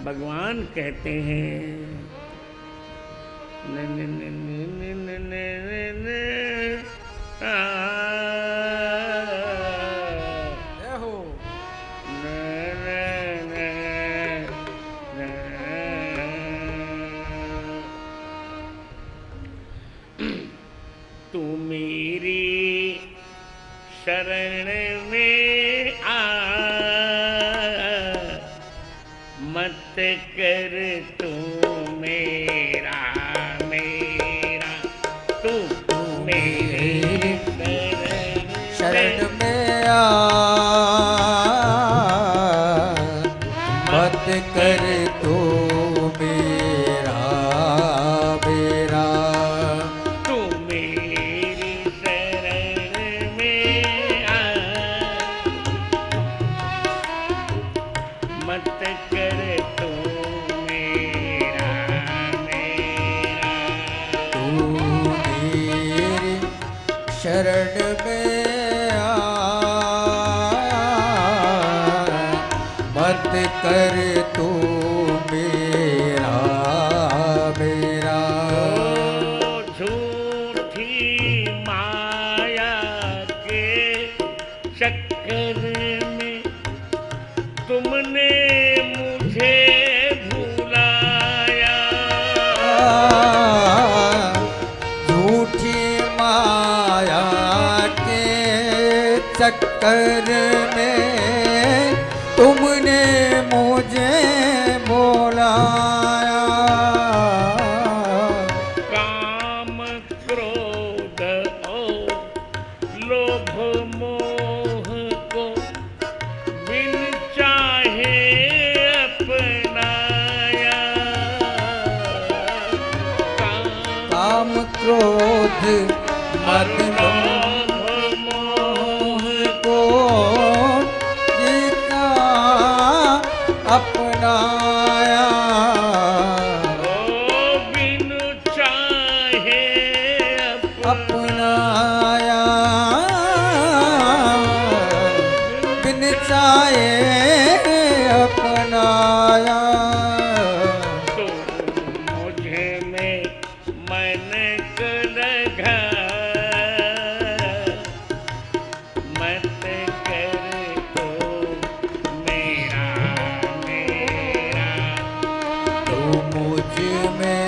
भगवान कहते हैं न न न न न न न न आ, हो न न न न। तू मेरी शरण में आ, मत कर तू मेरा मेरा, तू मेरे शरण में आ, मत कर तू मेरा मेरा। तू मेरी शरण में आ, मत कर तू मेरा मेरा। तू मेरी शरण में आ, मत कर तू मेरा मेरा। ओ झूठी माया के चक्कर में तुमने मुझे भुलाया, झूठी माया के चक्कर में तुमने मुझे बुलाया। काम क्रोध और लोभ मोह को बिन चाहे अपनाया, काम क्रोध मद लोभ मोह को जीता अपनाया। ओ बिन चाहे अपनाया बिन चाहे अपनाया। तो मुझे में मन को लगा, मत कर तो मेरा मेरा। तो मुझ में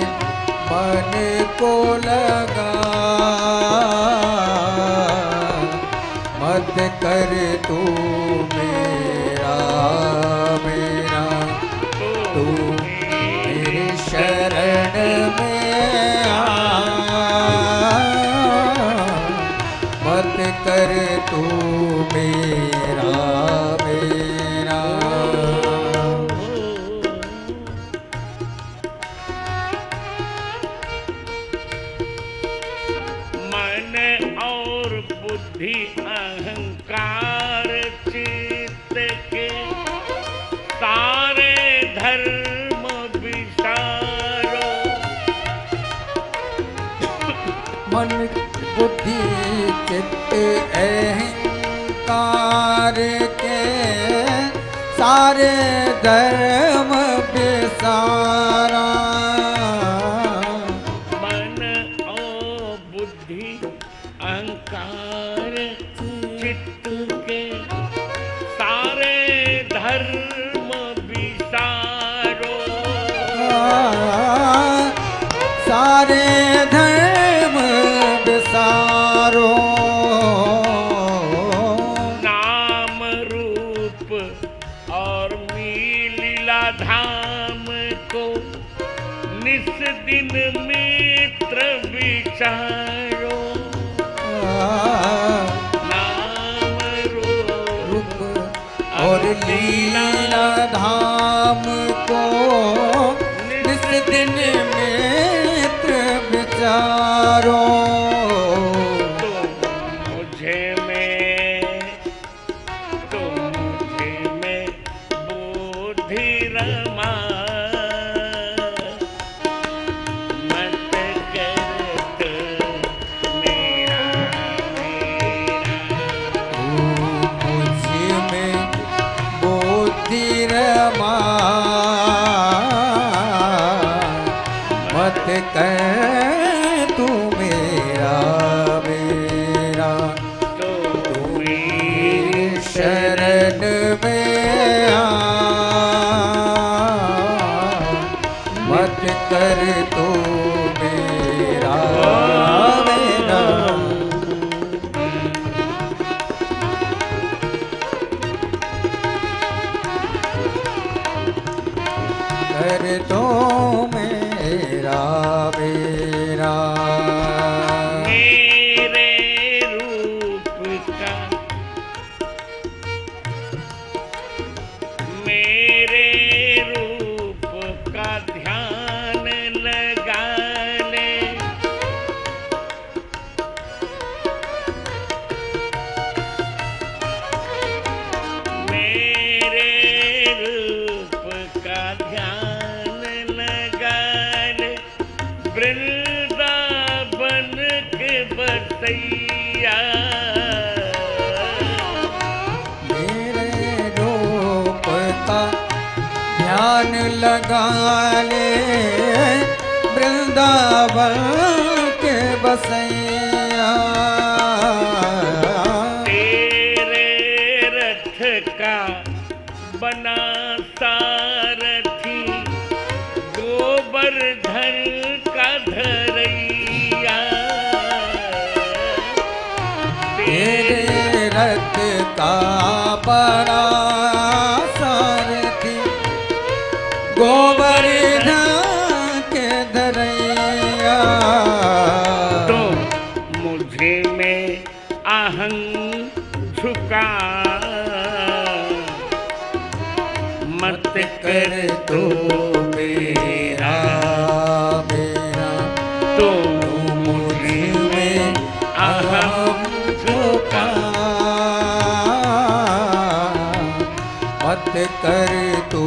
मन को लगा, मत कर तू मेरा मेरा। तू मेरी शरण में आ, मत कर तू मेरा मेरा। मन और बुद्धि अहंकार चित्त के सारे धर्म विसारो, मन बुद्धि चित्त अहंकार के सारे धर्म विसारा। मन और बुद्धि अहंकार चित्त के सारे धर्म विसारो, सारे धर्म विसारो। नाम रूप और लीला धाम को निस दिन मित्र विचारो, नाम रूप और लीला धाम को निस दिन मित्र विचारो। तो मुझे में बुद्धि रमा, मत कर तो मेरा मेरा। तू मुझ में बुद्धि रमा, कर तू मेरा मेरा कर तो मेरा मेरा मेरे रूप का ध्यान लगा ले मेरे रूप का ध्यान लगा ले वृंदावन के बसैया ध्यान लगा ले वृंदावन के बसैया तेरे रथ का बना सारथी गोवर्धन का धरैया तेरे रथ का बड़ा गोवर्धन के धरैया तो मुझे में आहं झुका मत कर तो मेरा मेरा तो मुझे में आहं झुका मत कर तू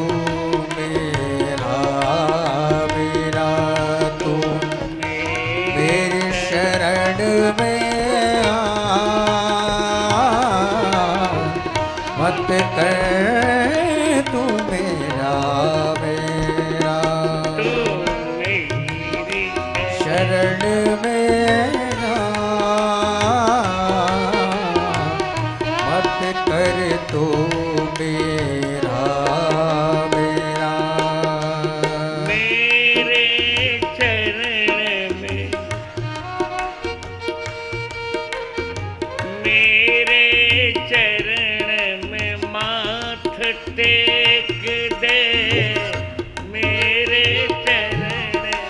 मत कर तू मेरा मेरा तू मेरी शरण मेरा मत कर तू मेरा मेरा मेरे चरण में मेरे चरण टेक दे मेरे चरण में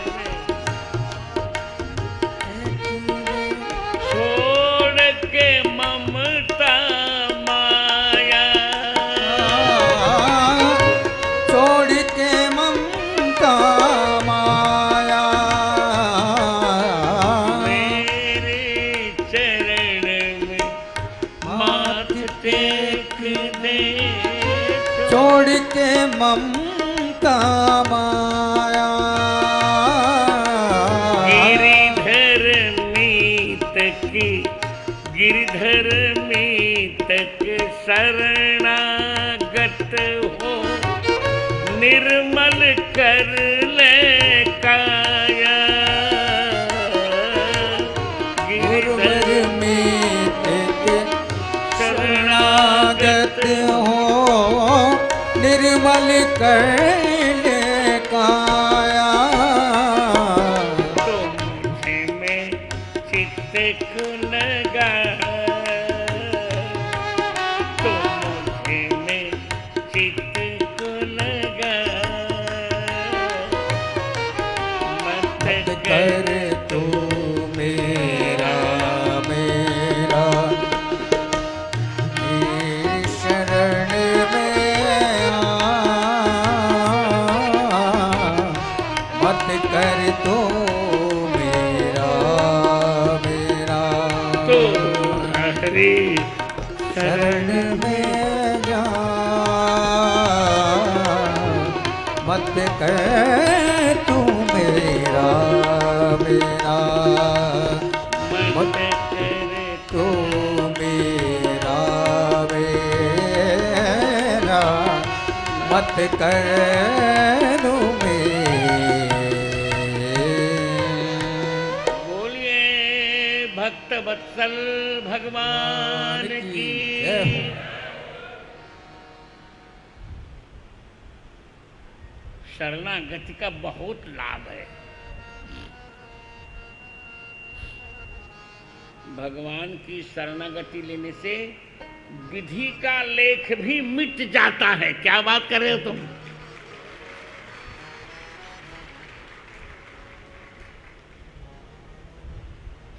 छोड़ के ममता माया छोड़ के ममता माया मेरे चरण में माथ टेक दे छोड़ के ममता माया गिरिधर मीतक शरणागत हो निर्मल कर ले काया गिरिधर मीतक शरणागत हो निर्मल कर ले काया तो मुझे में चित्त को लगा तो मुझे में चित्त को लगा मत कर तू मेरा मेरा शरण मत कर तो मेरा मेरा तो हरि शरण में जा मत कर तू मेरा मेरा मत कर तू मेरा मेरा मत कर तू भक्त वत्सल भगवान की शरणागति का बहुत लाभ है। भगवान की शरणागति लेने से विधि का लेख भी मिट जाता है। क्या बात कर रहे हो तुम?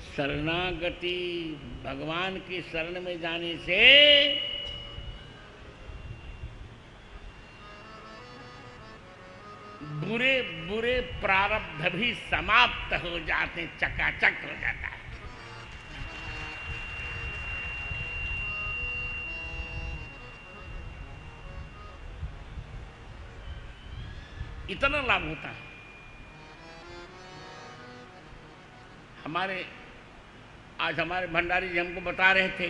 शरणागति, भगवान की शरण में जाने से बुरे बुरे प्रारब्ध भी समाप्त हो जाते, चकाचक हो जाता है। इतना लाभ होता है। आज हमारे भंडारी जी हमको बता रहे थे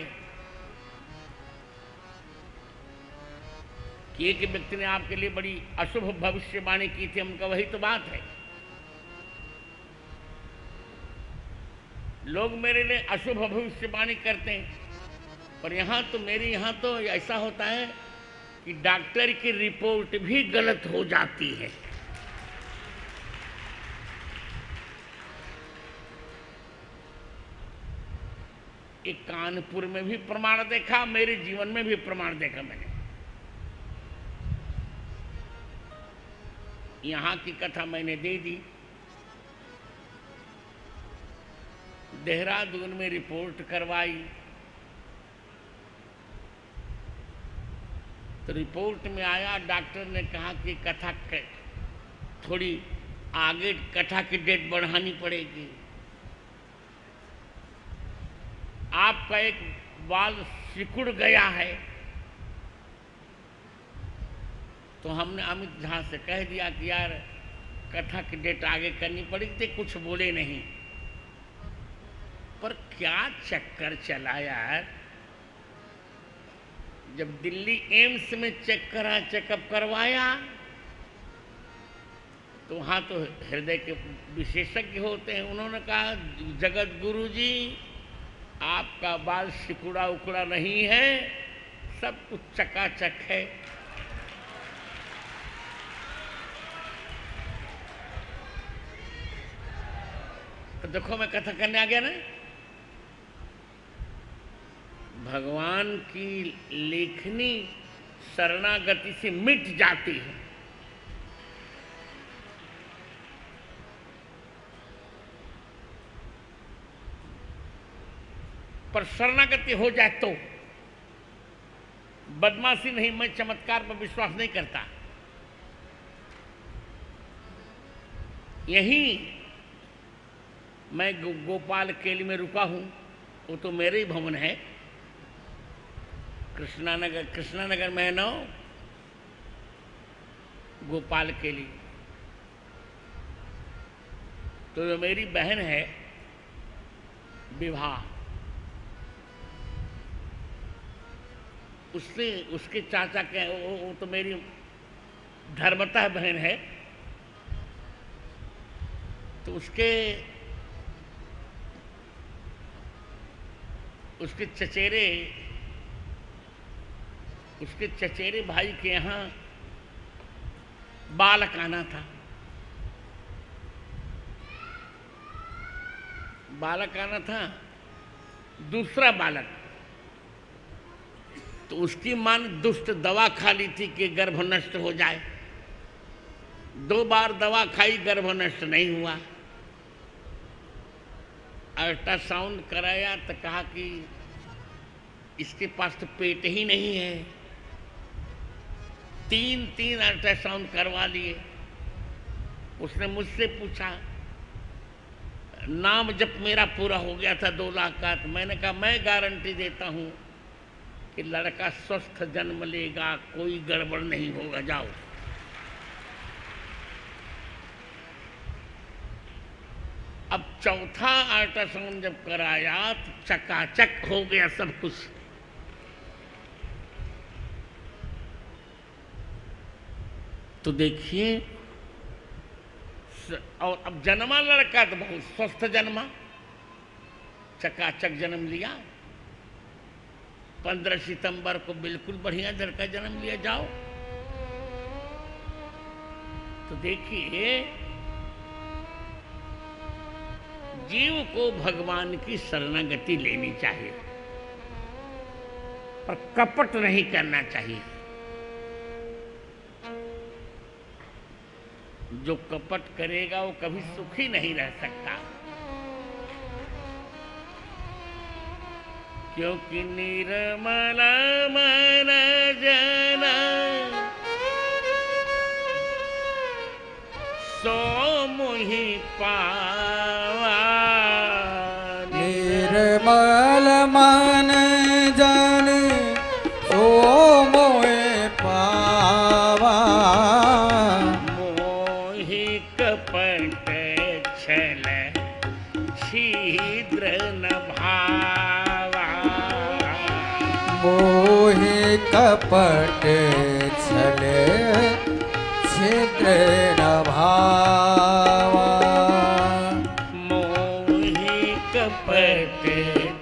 कि एक व्यक्ति ने आपके लिए बड़ी अशुभ भविष्यवाणी की थी। हमका वही तो बात है, लोग मेरे लिए अशुभ भविष्यवाणी करते हैं, पर मेरे यहाँ तो ऐसा होता है कि डॉक्टर की रिपोर्ट भी गलत हो जाती है। एक कानपुर में भी प्रमाण देखा, मेरे जीवन में भी प्रमाण देखा मैंने। यहां की कथा मैंने दे दी, देहरादून में रिपोर्ट करवाई तो रिपोर्ट में आया, डॉक्टर ने कहा कि कथा थोड़ी आगे कथा की डेट बढ़ानी पड़ेगी, आपका एक बाल सिकुड़ गया है। तो हमने अमित झा से कह दिया कि यार कथा की डेट आगे करनी पड़ेगी। कुछ बोले नहीं, पर क्या चक्कर चला यार। जब दिल्ली एम्स में चेकअप करवाया तो वहाँ तो हृदय के विशेषज्ञ होते हैं, उन्होंने कहा जगत गुरु जी आपका बाल सिकुड़ा उकुड़ा नहीं है, सब कुछ चकाचक है। तो देखो मैं कथा करने आ गया ना। भगवान की लेखनी शरणागति से मिट जाती है। पर शरणागति हो जाए तो बदमाशी नहीं, मैं चमत्कार पर विश्वास नहीं करता। यहीं मैं गोपाल केली में रुका हूं, वो तो मेरे ही भवन है, कृष्णानगर में है ना गोपाल केली। तो जो मेरी बहन है विवाह, उसके चाचा के, वो तो मेरी धर्मतः बहन है, तो उसके चचेरे भाई के यहाँ बालक आना था। दूसरा बालक, तो उसकी मां ने दुष्ट दवा खा ली थी कि गर्भ नष्ट हो जाए। 2 बार दवा खाई, गर्भ नष्ट नहीं हुआ। अल्ट्रासाउंड कराया तो कहा कि इसके पास तो पेट ही नहीं है। 3 अल्ट्रासाउंड करवा लिए। उसने मुझसे पूछा, नाम जब मेरा पूरा हो गया था 2 लाख का, तो मैंने कहा मैं गारंटी देता हूं कि लड़का स्वस्थ जन्म लेगा, कोई गड़बड़ नहीं होगा, जाओ। अब चौथा अल्ट्रासाउंड जब कराया तो चकाचक हो गया सब कुछ। तो देखिए, और अब जन्मा लड़का तो बहुत स्वस्थ जन्मा, चकाचक जन्म लिया। 15 सितंबर को बिल्कुल बढ़िया लड़का जन्म लिया, जाओ। तो देखिए, जीव को भगवान की शरणागति लेनी चाहिए, पर कपट नहीं करना चाहिए। जो कपट करेगा वो कभी सुखी नहीं रह सकता, क्योंकि निर्मल मन जन सो मोहि पावा। निर्मल मन जन सो मोहि पावा। मोहि कपट छल छिद्र न भावा। मोहि कपट छल छिद्र न भावा। मोहि कपट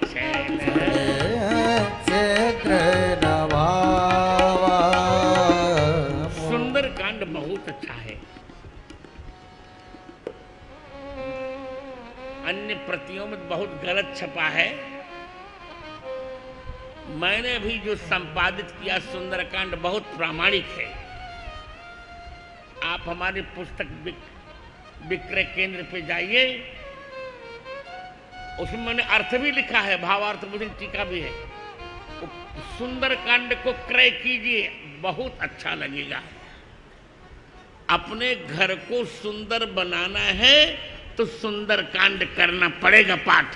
छल छिद्र न भावा। सुंदर कांड बहुत अच्छा है। अन्य प्रतियों में बहुत गलत छपा है। मैंने भी जो संपादित किया सुंदरकांड बहुत प्रामाणिक है। आप हमारे पुस्तक विक्रय केंद्र पे जाइए, उसमें मैंने अर्थ भी लिखा है, भावार्थ बोधन टीका भी है। सुंदरकांड को क्रय कीजिए, बहुत अच्छा लगेगा। अपने घर को सुंदर बनाना है तो सुंदरकांड करना पड़ेगा पाठ।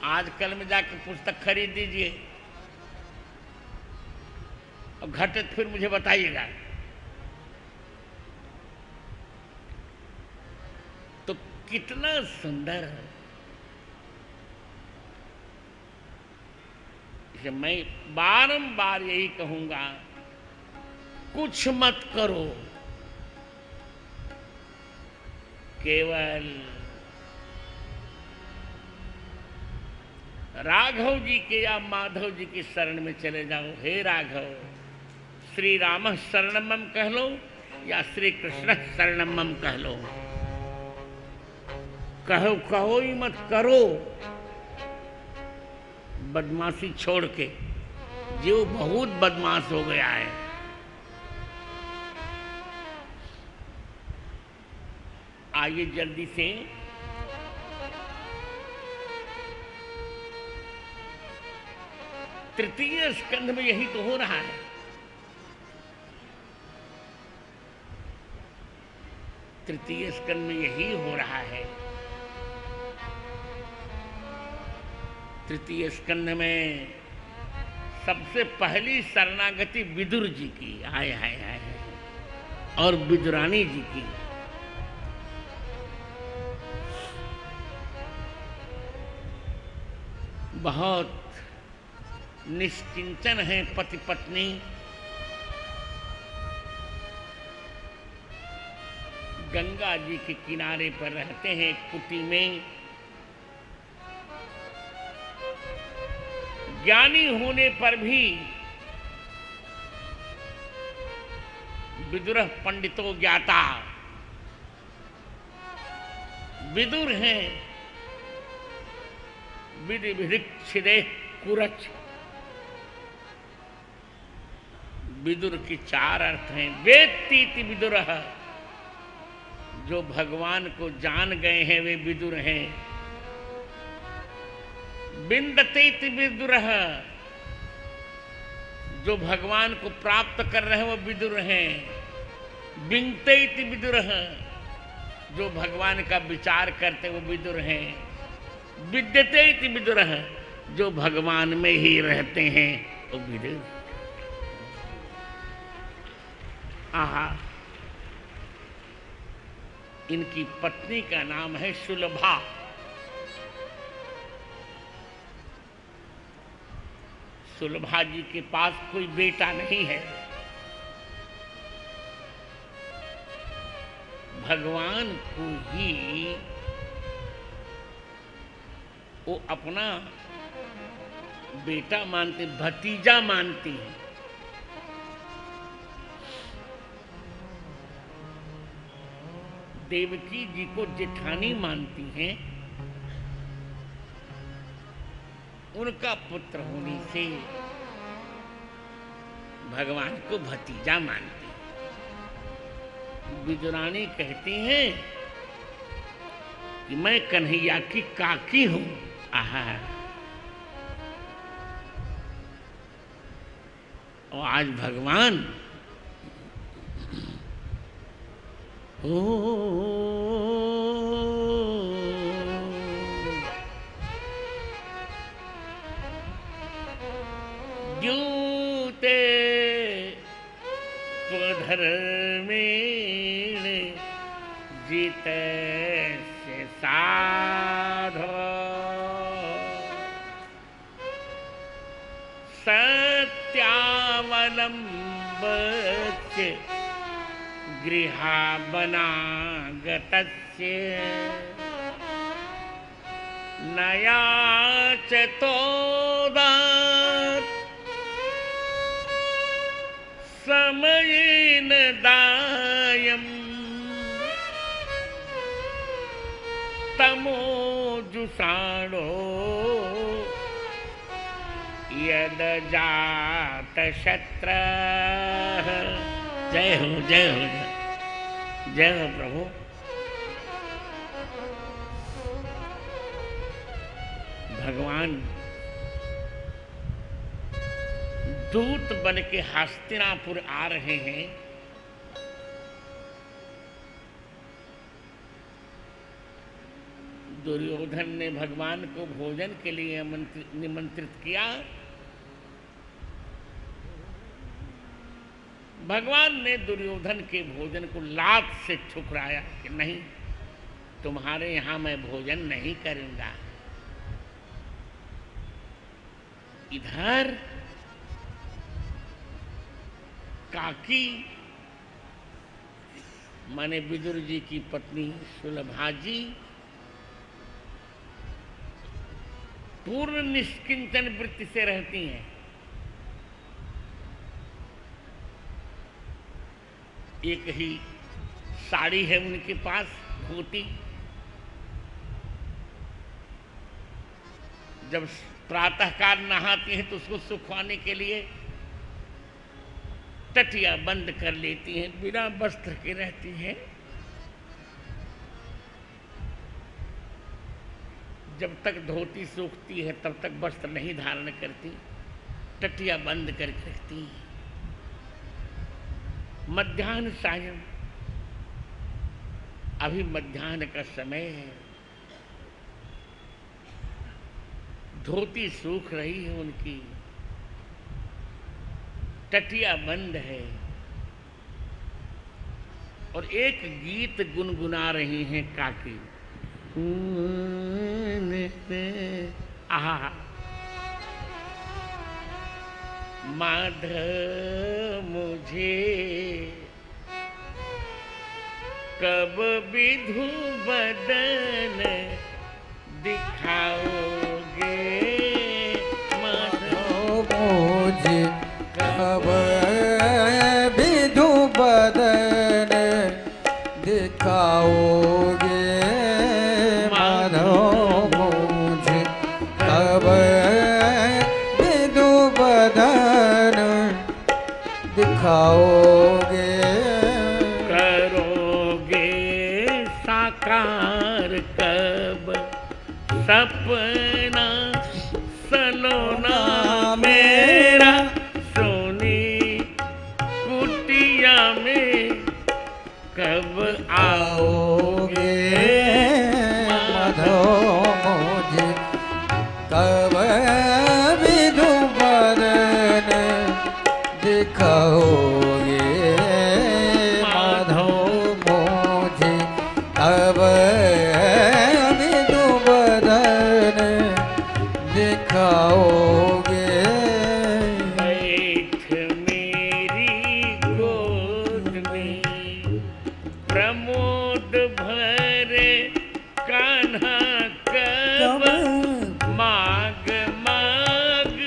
आजकल में जाकर पुस्तक खरीद दीजिए और घटे तो फिर मुझे बताइएगा। तो कितना सुंदर है। इसे मैं बारंबार यही कहूंगा, कुछ मत करो, केवल राघव जी के या माधव जी की शरण में चले जाओ। हे राघव, श्री राम शरणमम कह लो या श्री कृष्ण शरणमम कह लो, कहो कहो ही मत, करो बदमाशी छोड़ के। जो बहुत बदमाश हो गया है। आइए जल्दी से तृतीय स्कंध में यही तो हो रहा है। तृतीय स्कंध में यही हो रहा है। तृतीय स्कंध में सबसे पहली शरणागति विदुर जी की, हाय हाय हाय, और विदुरानी जी की। बहुत निश्चिंतन है पति पत्नी। गंगा जी के किनारे पर रहते हैं कुटी में। ज्ञानी होने पर भी विदुर पंडितो ज्ञाता, विदुर हैं विधि विधिक्षिदे कुरच। विदुर की चार अर्थ हैं। वेत्तीति विदुरः, जो भगवान को जान गए हैं वे विदुर हैं। विन्दतेति विदुरः, जो भगवान को प्राप्त कर रहे हैं वो विदुर हैं। विंतेति विदुरः, जो भगवान का विचार करते वो विदुर हैं। विद्यतेति विदुरः, जो भगवान में ही रहते हैं वो विदुर। आहा, इनकी पत्नी का नाम है सुलभा। सुलभा जी के पास कोई बेटा नहीं है। भगवान को ही वो अपना बेटा मानते, भतीजा मानती हैं। देवकी जी को जेठानी मानती हैं, उनका पुत्र होने से भगवान को भतीजा मानती हैं। विदुरानी कहती हैं कि मैं कन्हैया की काकी हूं। आहा, और आज भगवान जूते स्वधर्मेण जीते से साधो सत्यावलम्बस्य गृहावनागतस्य नयाचतोदात् समयेन दायम् तमोजुषाणो यदजातशत्रः। जय हो, जय हो, जय हो प्रभु। भगवान दूत बन के हस्तिनापुर आ रहे हैं। दुर्योधन ने भगवान को भोजन के लिए निमंत्रित किया। भगवान ने दुर्योधन के भोजन को लात से ठुकराया कि नहीं, तुम्हारे यहां मैं भोजन नहीं करूंगा। इधर काकी माने विदुर जी की पत्नी सुलभा जी पूर्ण निष्किंचन वृत्ति से रहती हैं। एक ही साड़ी है उनके पास, धोती। जब प्रातःकाल नहाती हैं तो उसको सुखवाने के लिए टटिया बंद कर लेती हैं, बिना वस्त्र के रहती हैं। जब तक धोती सूखती है तब तक वस्त्र नहीं धारण करती, टटिया बंद करके रखती हैं। मध्याह्न सायं, अभी मध्याह्न का समय है, धोती सूख रही है उनकी, टटिया बंद है और एक गीत गुनगुना रही हैं काकी। आहा, माधव मुझे कब विधु बदन दिखाओगे, माधव मुझे कब विधु बदन दिखाओगे, माधव मुझे कब विधु बदन दिखाओगे, करोगे साकार कब सपना सलोना मेरा, सोनी कुटिया में कब आओगे, माधव मुझे कब विधु बदन दिखाओगे, माधव मुझे कब विधु बदन दिखाओगे। बैठ मेरी गोद में प्रमोद भरे कान्हा कब, माग माग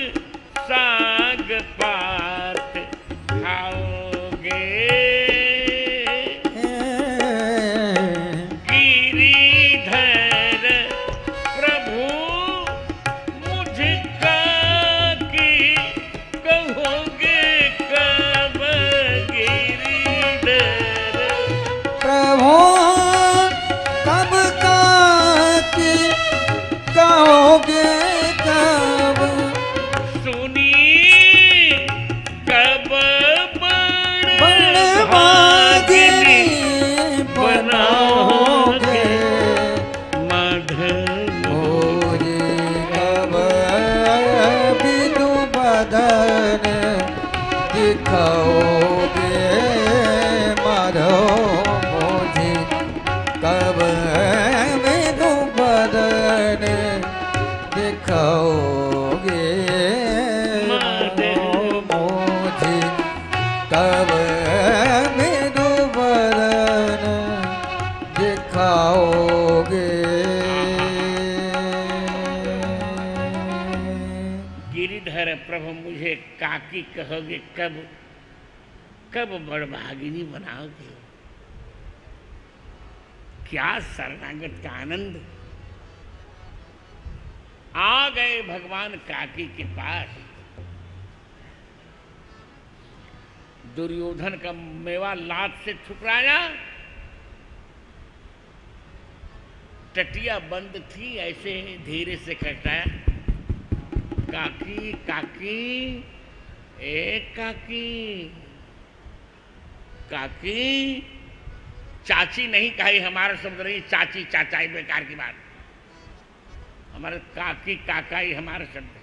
दिखाओगे माधव मुझे कब विधु बदन दिखाओगे माधव मुझे कब विधु बदन दिखाओगे। गिरिधर प्रभु मुझे काकी कहोगे कब, कब बड़भागिनी बनाओगे। क्या शरणागत का आनंद। आ गए भगवान काकी के पास। दुर्योधन का मेवा लात से ठुकराया। टटिया बंद थी, ऐसे धीरे से खटकाया, काकी काकी ए काकी। काकी चाची नहीं कही, हमारा शब्द नहीं, चाची चाचाई बेकार की बात। हमारे काकी काकाई हमारा शब्द है।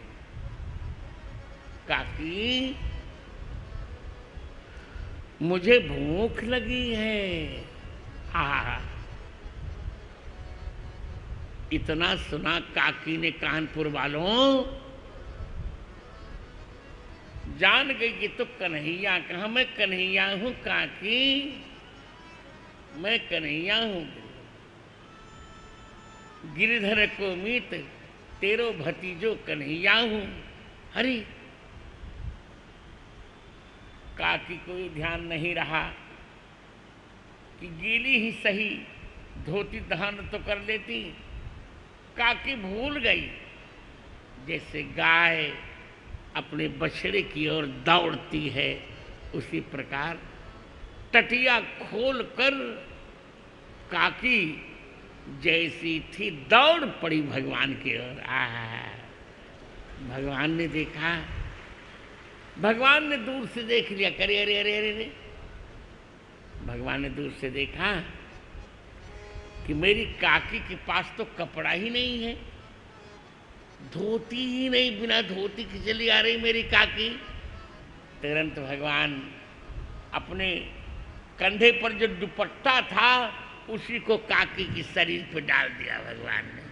काकी मुझे भूख लगी है। हा इतना सुना काकी ने कानपुर वालों, जान गई कि तो कन्हैया कहाँ। मैं कन्हैया हूं काकी, मैं कन्हैया हूं। गिरिधर को मीत तेरो भतीजो कन्हैया हूं। हरी काकी कोई ध्यान नहीं रहा कि गीली ही सही धोती दहान तो कर लेती। काकी भूल गई, जैसे गाय अपने बछड़े की ओर दौड़ती है, उसी प्रकार टटिया खोलकर काकी जैसी थी दौड़ पड़ी भगवान की ओर। भगवान ने देखा, भगवान ने दूर से देख लिया, करे अरे अरे अरे अरे। भगवान ने दूर से देखा कि मेरी काकी के पास तो कपड़ा ही नहीं है, धोती ही नहीं, बिना धोती की चली आ रही मेरी काकी। तुरंत भगवान अपने कंधे पर जो दुपट्टा था उसी को काकी की शरीर पर डाल दिया भगवान ने।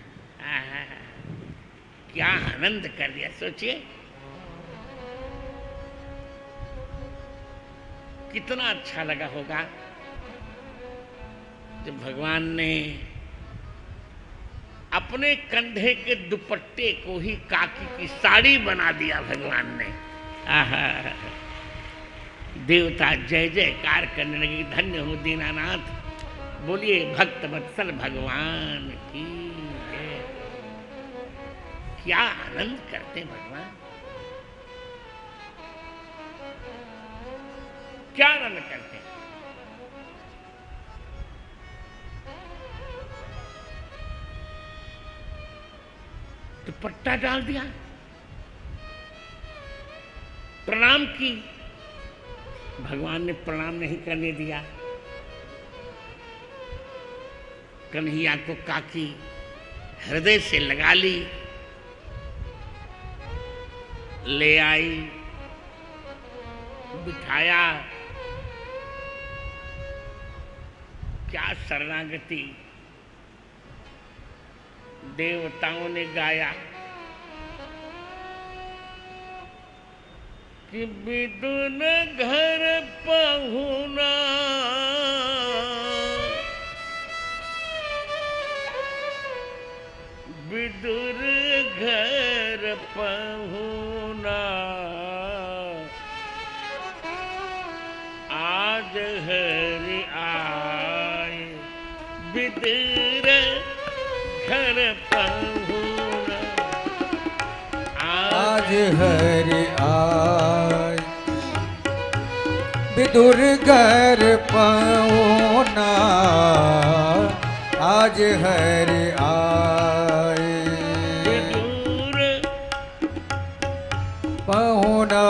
क्या आनंद कर दिया, सोचिए कितना अच्छा लगा होगा जब भगवान ने अपने कंधे के दुपट्टे को ही काकी की साड़ी बना दिया भगवान ने। देवता जय जयकार करने लगे, धन्य हो दीनानाथ, बोलिए भक्त वत्सल भगवान की जय। क्या आनंद करते भगवान, क्या आनंद करते। दुपट्टा डाल दिया, प्रणाम की, भगवान ने प्रणाम नहीं करने दिया। कन्हैया को काकी हृदय से लगा ली, ले आई, बिठाया। क्या शरणागति। देवताओं ने गाया कि विदुन घर पहुना, विदुर घर पहुना, आज हरि आए, विदुर घर पहुना, आज हरि आए, विदुर घर पहुना, आज हरि आए, विदुर पहुना,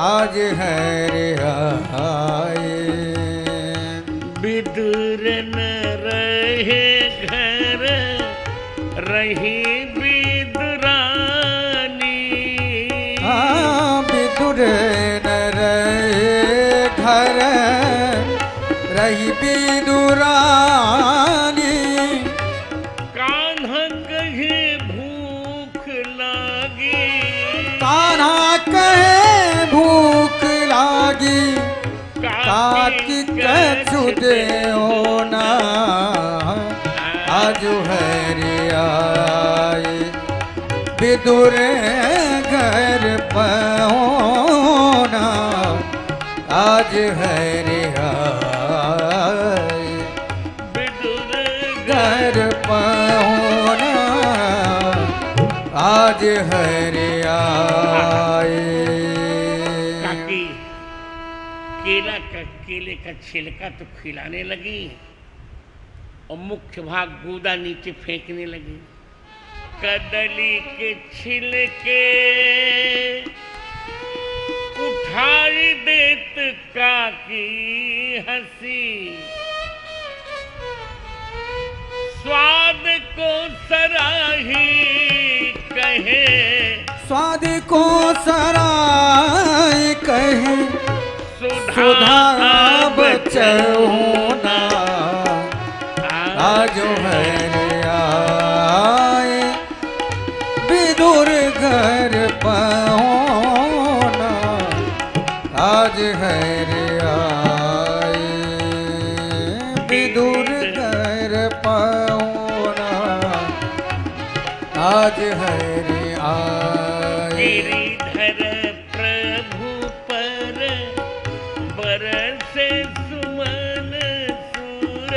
आज हरि आए। विदुर न रहे घर, रही विदुरानी, विदुर न रहे घर रही विदुरानी। कान्हा कहे भूख लागी, कान्हा कहे भूख लागी, काकी कछु देओ ना। आज हरि आए विदुर घर पहुना। आज हरि आए विदुर घर पहुना। आज हरि आए। काकी केले का छिलका तो खिलाने लगी और मुख्य भाग गूदा नीचे फेंकने लगी। कदली के छिलके उठाई देत काकी हंसी। स्वाद को सराही कहे, स्वाद को सराय कहे, सुधा बचहुना। आज हरि आए विदुर घर पहुना। आज हरि आए विदुर घर पहुना। आज हरि आए गिरिधर प्रभु पर बरसे सुमन सुर।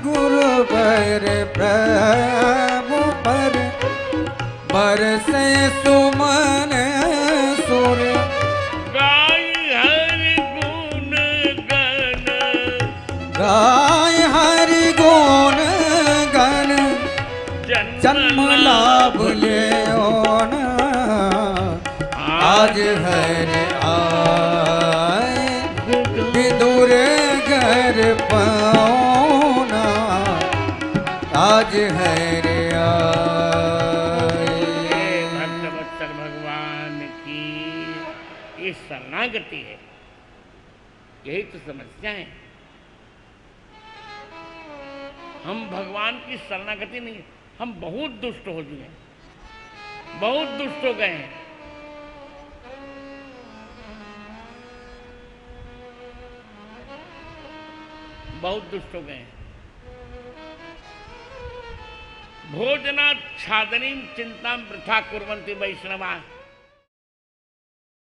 गुरु बर प्रभु पर बरसे सुमन सुर। गाय हरि गुण गण, गाय हरि गुण गण, जन्म लाभ ले ना। आज हरि आए विदुर घर पहुना। आज हरि आए भक्तवत्सल भगवान की ये शरणागति है। यही तो समस्या है। हम भगवान की शरणागति नहीं, हम बहुत दुष्ट हो चुके हैं, बहुत दुष्ट हो गए हैं। बहुत दुष्ट हो गए हैं। भोजनात् छादनीं चिंतां वृथा कुर्वन्ति वैष्णवा।